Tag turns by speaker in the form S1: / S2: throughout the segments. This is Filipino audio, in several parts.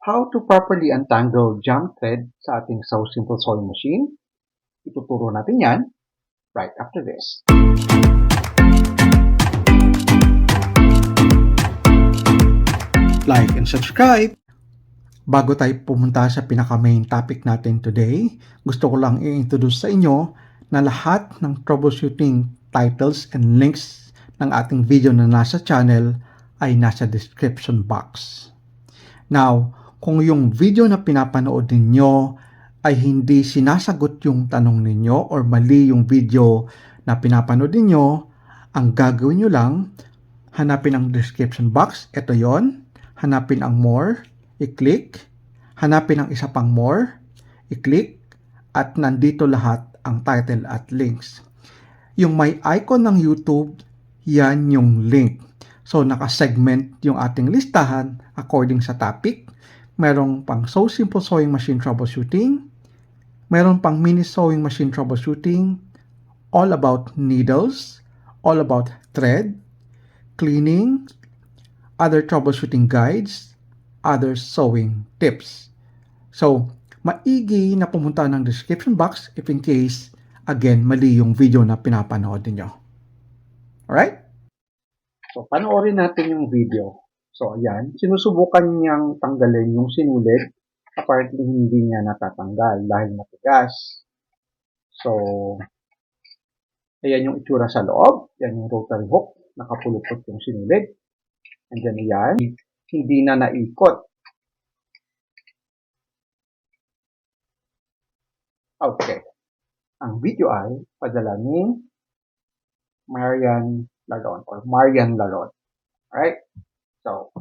S1: How to properly untangle jump thread sa ating So Simple sewing machine. Ituturo natin yan right after this.
S2: Like and subscribe! Bago tayo pumunta sa pinaka-main topic natin today, gusto ko lang i-introduce sa inyo na lahat ng troubleshooting titles and links ng ating video na nasa channel ay nasa description box. Now, kung yung video na pinapanood ninyo ay hindi sinasagot yung tanong ninyo or mali yung video na pinapanood ninyo, ang gagawin nyo lang, hanapin ang description box, ito yon, hanapin ang more, i-click, hanapin ang isa pang more, i-click, at nandito lahat ang title at links. Yung may icon ng YouTube, yan yung link. So, naka-segment yung ating listahan according sa topic. Merong pang So Simple Sewing Machine Troubleshooting. Meron pang Mini Sewing Machine Troubleshooting. All about needles. All about thread. Cleaning. Other troubleshooting guides. Other sewing tips. So, maigi na pumunta ng description box if in case, again, mali yung video na pinapanood ninyo. Alright?
S1: So, panoorin natin yung video. So, ayan. Sinusubukan niyang tanggalin yung sinulid. Apparently, hindi niya natatanggal dahil matigas. So, ayan yung itsura sa loob. Yan yung rotary hook. Nakapulupot yung sinulid. And then, ayan. Hindi na naikot. Okay. Ang video ay padala ni Marian Lalon or Marian Lalon. Alright? So,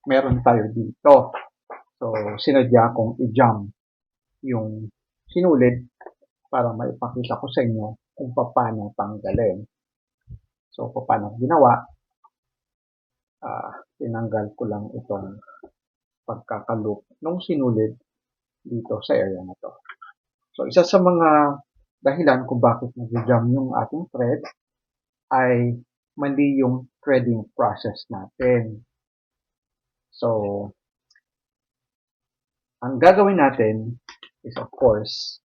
S1: meron tayo dito. So, sinadya kong i-jump yung sinulid para maipakita ko sa inyo kung paano tanggalin. So, paano ginawa? Tinanggal ko lang itong pagkakaloop ng sinulid dito sa area na to. So, isa sa mga dahilan kung bakit nag-jam yung ating thread ay mali yung threading process natin. So, ang gagawin natin is of course,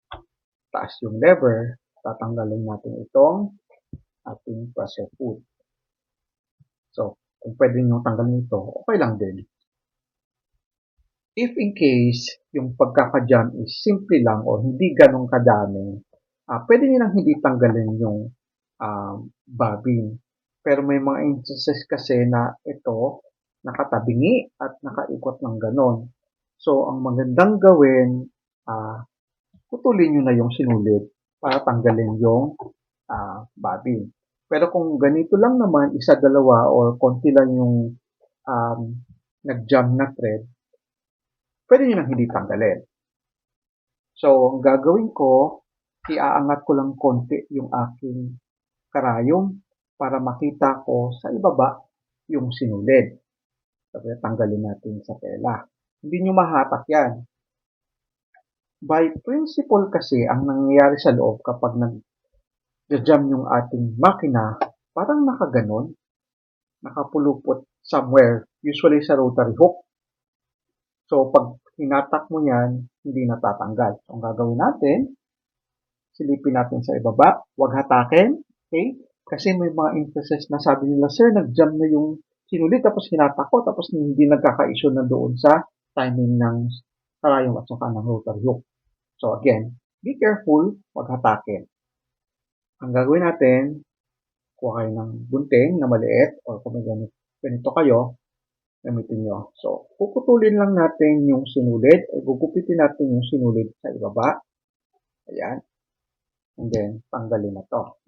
S1: taas yung lever, tatanggalin natin itong ating pressure foot. So, kung pwede nyo tanggalin ito, okay lang din. If in case, yung pagkaka-jam is simple lang o hindi ganong kadami, pwede nyo lang hindi tanggalin yung bobbin. Pero may mga instances kasi na ito nakatabingi at nakaikot ng ganon. So, ang magandang gawin, putulin nyo na yung sinulid para tanggalin yung bobbin. Pero kung ganito lang naman, isa, dalawa, or konti lang yung nag-jam na thread, pwede nyo nang hindi tanggalin. So, ang gagawin ko, iaangat ko lang konti yung aking karayom para makita ko sa ibaba yung sinulid. So, tanggalin natin sa tela. Hindi nyo mahatak yan. By principle kasi, ang nangyayari sa loob kapag nag-jam yung ating makina, parang nakaganon, nakapulupot somewhere, usually sa rotary hook. So, pag hinatak mo yan, hindi natatanggal. So, ang gagawin natin, silipin natin sa ibaba, huwag hatakin, okay? Kasi may mga instances na sabi nila, sir, nag-jam na yung sinulid, tapos hinatak ko, tapos hindi nagkaka-issue na doon sa timing ng karayom at saka ng rotary hook. So, again, be careful, huwag hatakin. Ang gagawin natin, kuha kayo ng gunting na maliit, o kung may ganito kayo, gamitin nyo. So, puputulin lang natin yung sinulid, o gugupitin natin yung sinulid sa ibaba. Ayan. And then, tanggalin na to.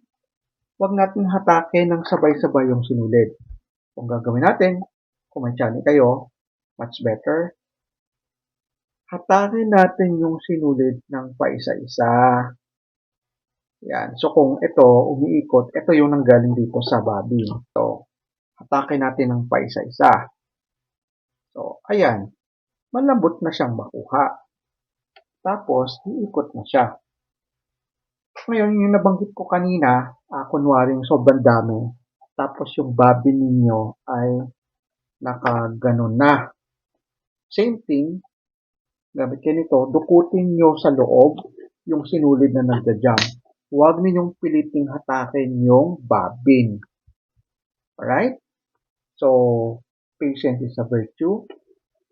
S1: Huwag natin hatakin ng sabay-sabay yung sinulid. Kung gagawin natin, kung may tiyanin kayo, much better. Hatakin natin yung sinulid ng paisa-isa. Yan. So, kung ito umiikot, ito yung nanggaling dito sa bobbin. So, hatakin natin ng paisa-isa. So, ayan. Malambot na siyang makuha. Tapos, iikot na siya. Ngayon, yung nabanggit ko kanina, kunwaring sobrang dami, tapos yung bobbin ninyo ay nakaganon na. Same thing, gamit kayo nito, dukutin nyo sa loob yung sinulid na nagja-jam. Huwag ninyong piliting hatakin yung bobbin. Alright? So, patience is a virtue.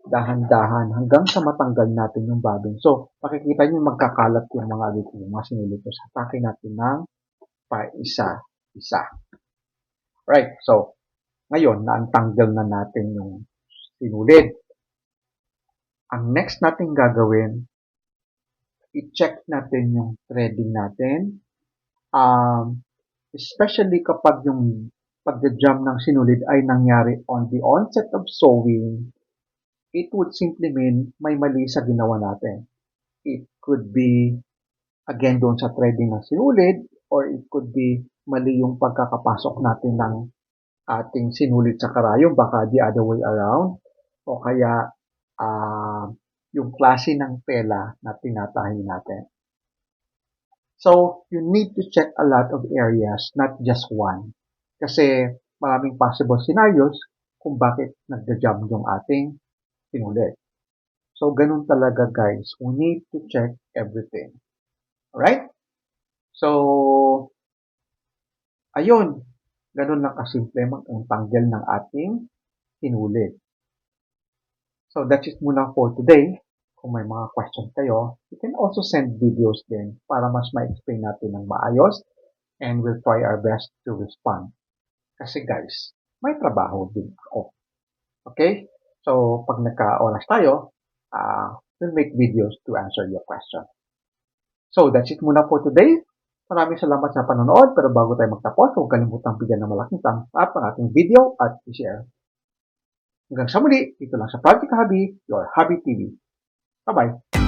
S1: Dahan-dahan hanggang sa matanggal natin yung bobbin. So, makikita nyo magkakalat yung mga sinulid. So, hatakin natin ng paisa-isa. Right? So, ngayon, naantanggal na natin yung sinulid. Ang next natin gagawin, i-check natin yung threading natin. Especially kapag yung pagja-jam ng sinulid ay nangyari on the onset of sewing, it would simply mean may mali sa ginawa natin. It could be, again, doon sa threading ng sinulid, or it could be mali yung pagkakapasok natin ng ating sinulid sa karayom, baka the other way around, o kaya yung klase ng tela na tinatahi natin. So, you need to check a lot of areas, not just one. Kasi maraming possible scenarios kung bakit nagja-jam yung ating sinulid. So, ganun talaga guys. We need to check everything. Alright? So, ayun. Ganun lang kasimple magtanggal ng ating sinulid. So, that's it muna for today. Kung may mga questions kayo, you can also send videos din para mas ma-explain natin ng maayos, and we'll try our best to respond. Kasi guys, may trabaho din ako. Okay? So, pag nagka-oras tayo, we'll make videos to answer your question. So, that's it muna for today. Maraming salamat sa panonood, pero bago tayo magtapos, huwag kalimutang bigyan ng malaking thumbs up ang ating video at i-share. Hanggang sa muli, dito lang sa Project Hobby, your Hobby TV. Bye-bye!